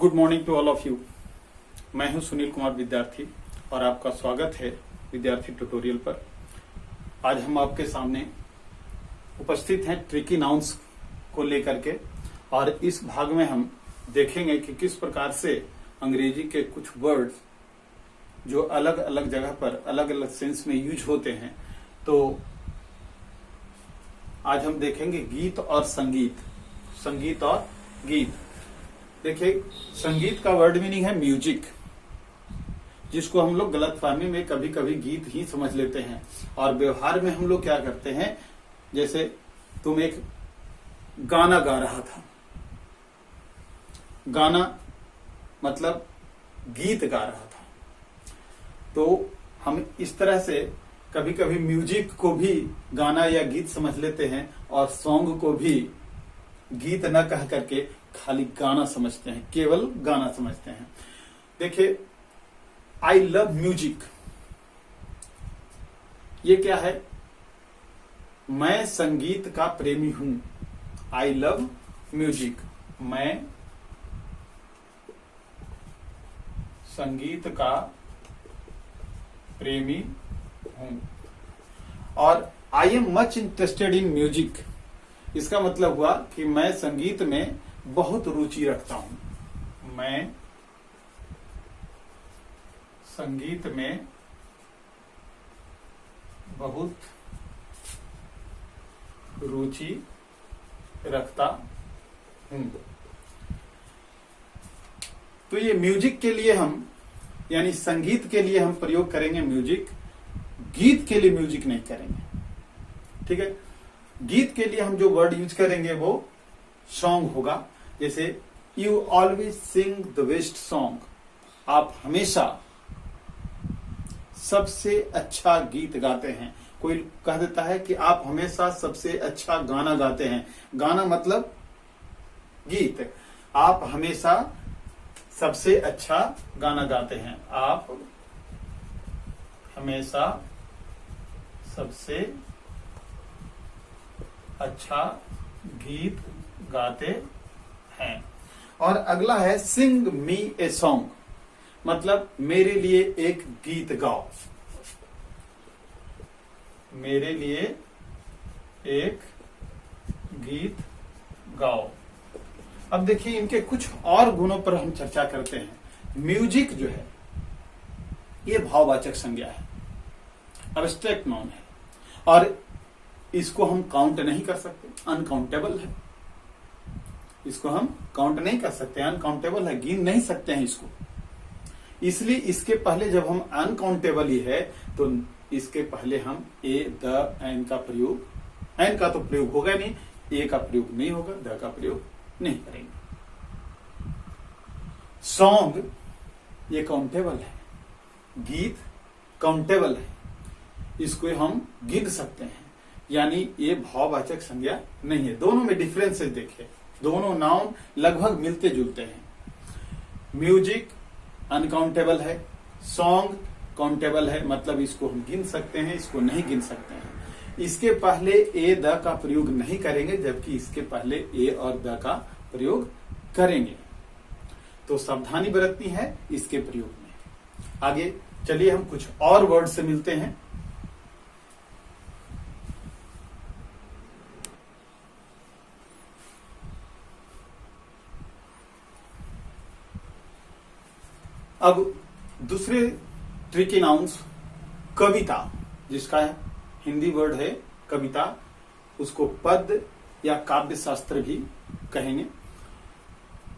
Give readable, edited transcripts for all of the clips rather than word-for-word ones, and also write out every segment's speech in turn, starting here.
Good morning to all of you. मैं हूं सुनील कुमार विद्यार्थी और आपका स्वागत है विद्यार्थी ट्यूटोरियल पर। आज हम आपके सामने उपस्थित हैं ट्रिकी नाउन्स को लेकर के, और इस भाग में हम देखेंगे कि किस प्रकार से अंग्रेजी के कुछ वर्ड्स जो अलग अलग जगह पर अलग अलग सेंस में यूज होते हैं। तो आज हम देखेंगे गीत और संगीत, संगीत और गीत। देखिए, संगीत का वर्ड मीनिंग है म्यूजिक, जिसको हम लोग गलतफहमी में कभी कभी गीत ही समझ लेते हैं, और व्यवहार में हम लोग क्या करते हैं, जैसे तुम एक गाना गा रहा था, गाना मतलब गीत गा रहा था, तो हम इस तरह से कभी कभी म्यूजिक को भी गाना या गीत समझ लेते हैं, और सॉन्ग को भी गीत न कह करके खाली गाना समझते हैं, केवल गाना समझते हैं। देखिए, आई लव म्यूजिक, ये क्या है? मैं संगीत का प्रेमी हूं। आई लव म्यूजिक, मैं संगीत का प्रेमी हूं। और I am much interested in music, इसका मतलब हुआ कि मैं संगीत में बहुत रुचि रखता हूं। मैं संगीत में बहुत रुचि रखता हूं। तो ये म्यूजिक के लिए हम, यानी संगीत के लिए हम प्रयोग करेंगे म्यूजिक, गीत के लिए म्यूजिक नहीं करेंगे। ठीक है, गीत के लिए हम जो वर्ड यूज करेंगे वो सॉन्ग होगा। जैसे you always sing the best song, आप हमेशा सबसे अच्छा गीत गाते हैं। कोई कह देता है कि आप हमेशा सबसे अच्छा गाना गाते हैं। गाना मतलब गीत। आप हमेशा सबसे अच्छा गाना गाते हैं। आप हमेशा सबसे अच्छा गीत गाते हैं। और अगला है सिंग मी ए सॉन्ग, मतलब मेरे लिए एक गीत गाओ। मेरे लिए एक गीत गाओ। अब देखिए, इनके कुछ और गुणों पर हम चर्चा करते हैं। म्यूजिक जो है ये भाववाचक संज्ञा है, एब्स्ट्रैक्ट नाउन है, और इसको हम काउंट नहीं कर सकते, अनकाउंटेबल है। इसको हम काउंट नहीं कर सकते, अनकाउंटेबल है, गिन नहीं सकते हैं इसको। इसलिए इसके पहले जब हम अनकाउंटेबल ही है, तो इसके पहले हम ए, द, एन का प्रयोग, एन का तो प्रयोग होगा नहीं, ए का प्रयोग नहीं होगा, द का प्रयोग नहीं करेंगे। सॉन्ग ये काउंटेबल है, गीत काउंटेबल है, इसको हम गिन सकते हैं, यानी ये भाववाचक संज्ञा नहीं है। दोनों में डिफरेंसेस देखिए, दोनों नाउन लगभग मिलते जुलते हैं। म्यूजिक अनकाउंटेबल है, सॉन्ग काउंटेबल है, मतलब इसको हम गिन सकते हैं, इसको नहीं गिन सकते हैं। इसके पहले ए, द का प्रयोग नहीं करेंगे, जबकि इसके पहले ए और द का प्रयोग करेंगे। तो सावधानी बरतनी है इसके प्रयोग में। आगे चलिए हम कुछ और वर्ड से मिलते हैं। अब दूसरे ट्रिकी नाउन्स, कविता, जिसका हिंदी वर्ड है कविता, उसको पद या काव्य शास्त्र भी कहेंगे।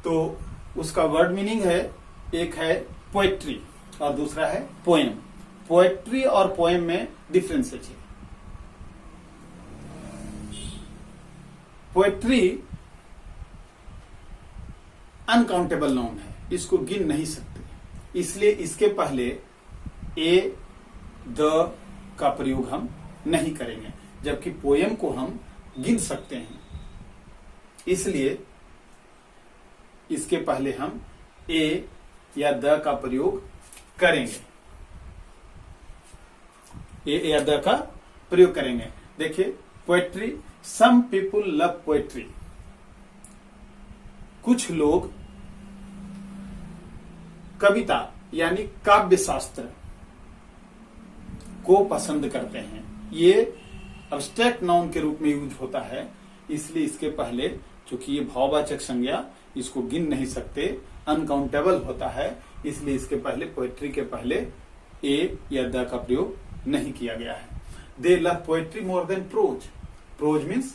तो उसका वर्ड मीनिंग है, एक है पोएट्री और दूसरा है पोएम। पोएट्री और पोएम में डिफरेंसेस है। पोएट्री अनकाउंटेबल नाउन है, इसको गिन नहीं सकते, इसलिए इसके पहले ए, द का प्रयोग हम नहीं करेंगे, जबकि पोएम को हम गिन सकते हैं, इसलिए इसके पहले हम ए या द का प्रयोग करेंगे। ए या द का प्रयोग करेंगे। देखिए, पोएट्री, सम पीपुल लव पोएट्री, कुछ लोग कविता यानी काव्य शास्त्र को पसंद करते हैं। ये अब्स्ट्रैक्ट नाउन के रूप में यूज होता है, इसलिए इसके पहले, चूंकि ये भाववाचक संज्ञा, इसको गिन नहीं सकते, अनकाउंटेबल होता है, इसलिए इसके पहले, पोएट्री के पहले ए या द का प्रयोग नहीं किया गया है। They love poetry more than prose. Prose means,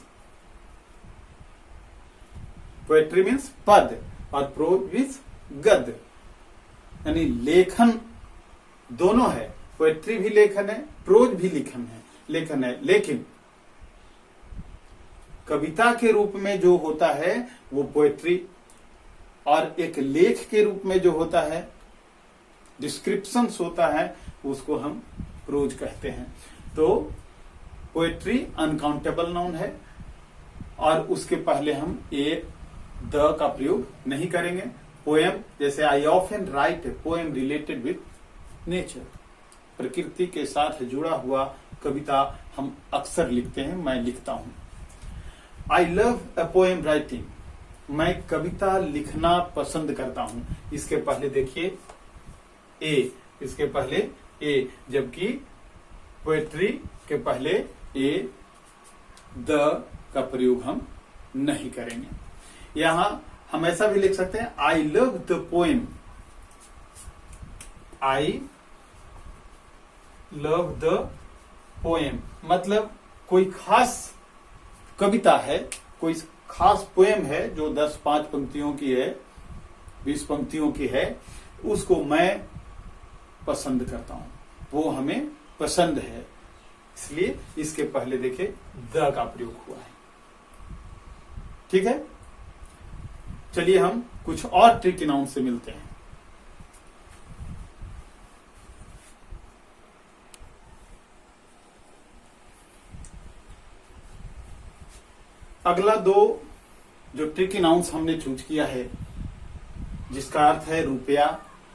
poetry means पद और प्रोज मीन्स गद्य, यानी लेखन दोनों है। पोएट्री भी लेखन है, प्रोज भी लेखन है, लेकिन कविता के रूप में जो होता है वो पोएट्री, और एक लेख के रूप में जो होता है, डिस्क्रिप्शंस होता है, उसको हम प्रोज कहते हैं। तो पोएट्री अनकाउंटेबल नाउन है और उसके पहले हम ए द का प्रयोग नहीं करेंगे। पोएम, जैसे I often right a poem related with nature, प्रकृति के साथ जुड़ा हुआ कविता हम अक्सर लिखते हैं, मैं लिखता हूं। I love a poem writing, मैं कविता लिखना पसंद करता हूं। इसके पहले देखिए ए, इसके पहले ए, जबकि पोएट्री के पहले ए द का प्रयोग हम नहीं करेंगे। यहां हम ऐसा भी लिख सकते हैं, I love the poem, I love the poem, मतलब कोई खास कविता है, कोई खास पोएम है जो 10-5 पंक्तियों की है, 20 पंक्तियों की है, उसको मैं पसंद करता हूं, वो हमें पसंद है, इसलिए इसके पहले देखिए द का प्रयोग हुआ है। ठीक है, चलिए हम कुछ और ट्रिकी नाउन से मिलते हैं। अगला दो जो ट्रिकी नाउन्स हमने चूज किया है, जिसका अर्थ है रुपया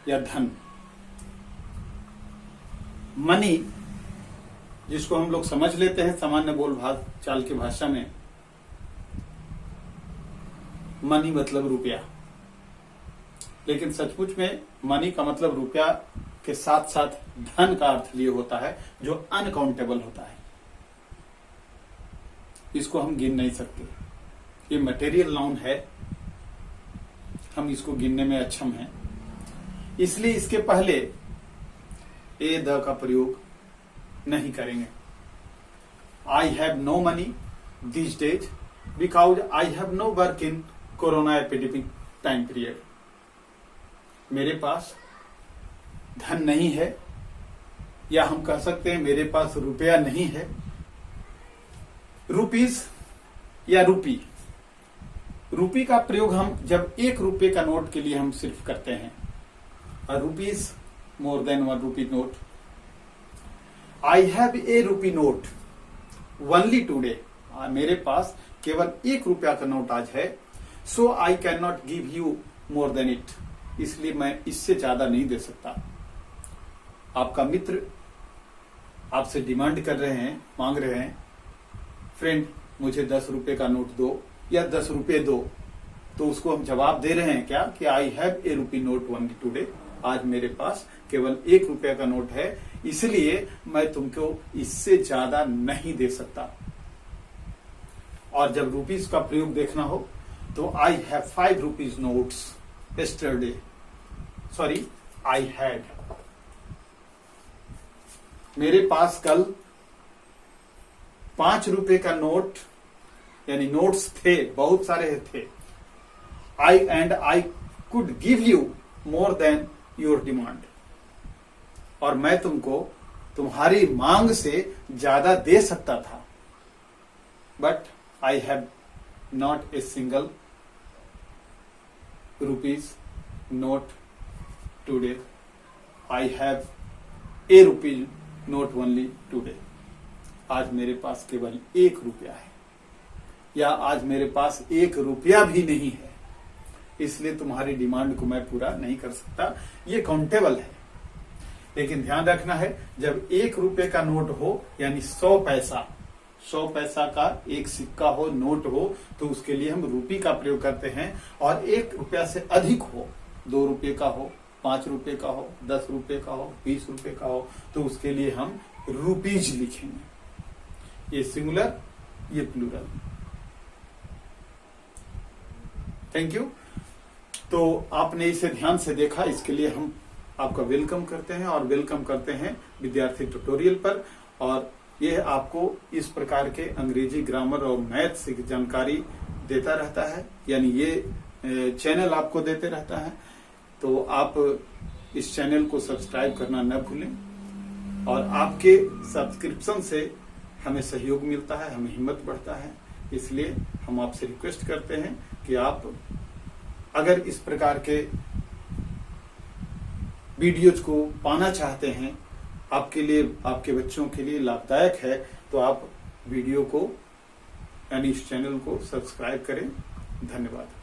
या धन। मनी, जिसको हम लोग समझ लेते हैं सामान्य बोल चाल की भाषा में, मनी मतलब रुपया, लेकिन सचमुच में मनी का मतलब रुपया के साथ साथ धन का अर्थ लिए होता है, जो अनकाउंटेबल होता है, इसको हम गिन नहीं सकते। ये मटेरियल नाउन है, हम इसको गिनने में अक्षम हैं, इसलिए इसके पहले ए द का प्रयोग नहीं करेंगे। I have no money this days because I have no work in corona epidemic time period. मेरे पास धन नहीं है, या हम कह सकते हैं मेरे पास रुपया नहीं है। रुपीस या रूपी, रूपी का प्रयोग हम जब 1 रुपये का नोट के लिए हम सिर्फ करते हैं, और rupees more than 1 rupee note. I have a rupee note only today, मेरे पास केवल 1 रुपया का नोट आज है। So I can not give you more than it, इसलिए मैं इससे ज्यादा नहीं दे सकता। आपका मित्र आपसे डिमांड कर रहे हैं, मांग रहे हैं, फ्रेंड मुझे 10 रुपए का नोट दो या 10 रुपए दो, तो उसको हम जवाब दे रहे हैं क्या कि आई have a rupee note only today, आज मेरे पास केवल 1 रुपये का नोट है, इसलिए मैं तुमको इससे ज्यादा नहीं दे सकता। और जब रुपीस का प्रयोग देखना हो तो I have 5 rupees notes yesterday, sorry I had, मेरे पास कल 5 रुपए का नोट यानी नोट्स थे, बहुत सारे थे। I could give you more then your demand, और मैं तुमको तुम्हारी मांग से ज्यादा दे सकता था, but I have not a single rupees note today, I have A rupees note only today, आज मेरे पास केवल 1 रुपया है, या आज मेरे पास 1 रुपया भी नहीं है, इसलिए तुम्हारी डिमांड को मैं पूरा नहीं कर सकता। ये काउंटेबल है, लेकिन ध्यान रखना है जब 1 रुपये का नोट हो यानी 100 पैसा का एक सिक्का हो, नोट हो, तो उसके लिए हम रुपी का प्रयोग करते हैं। और 1 रुपया से अधिक हो, 2 रुपये का हो, 5 रुपए का हो, 10 रुपए का हो, 20 रुपए का हो, तो उसके लिए हम रुपीज लिखेंगे। ये सिंगुलर, ये प्लूरल। Thank you. तो आपने इसे ध्यान से देखा, इसके लिए हम आपका वेलकम करते हैं और वेलकम करते हैं विद्यार्थी ट्यूटोरियल पर। और यह आपको इस प्रकार के अंग्रेजी ग्रामर और मैथ्स की जानकारी देता रहता है, यानी ये चैनल आपको देते रहता है। तो आप इस चैनल को सब्सक्राइब करना न भूलें, और आपके सब्सक्रिप्शन से हमें सहयोग मिलता है, हमें हिम्मत बढ़ता है। इसलिए हम आपसे रिक्वेस्ट करते हैं कि आप अगर इस प्रकार के वीडियोज को पाना चाहते हैं, आपके लिए, आपके बच्चों के लिए लाभदायक है, तो आप वीडियो को यानी इस चैनल को सब्सक्राइब करें। धन्यवाद।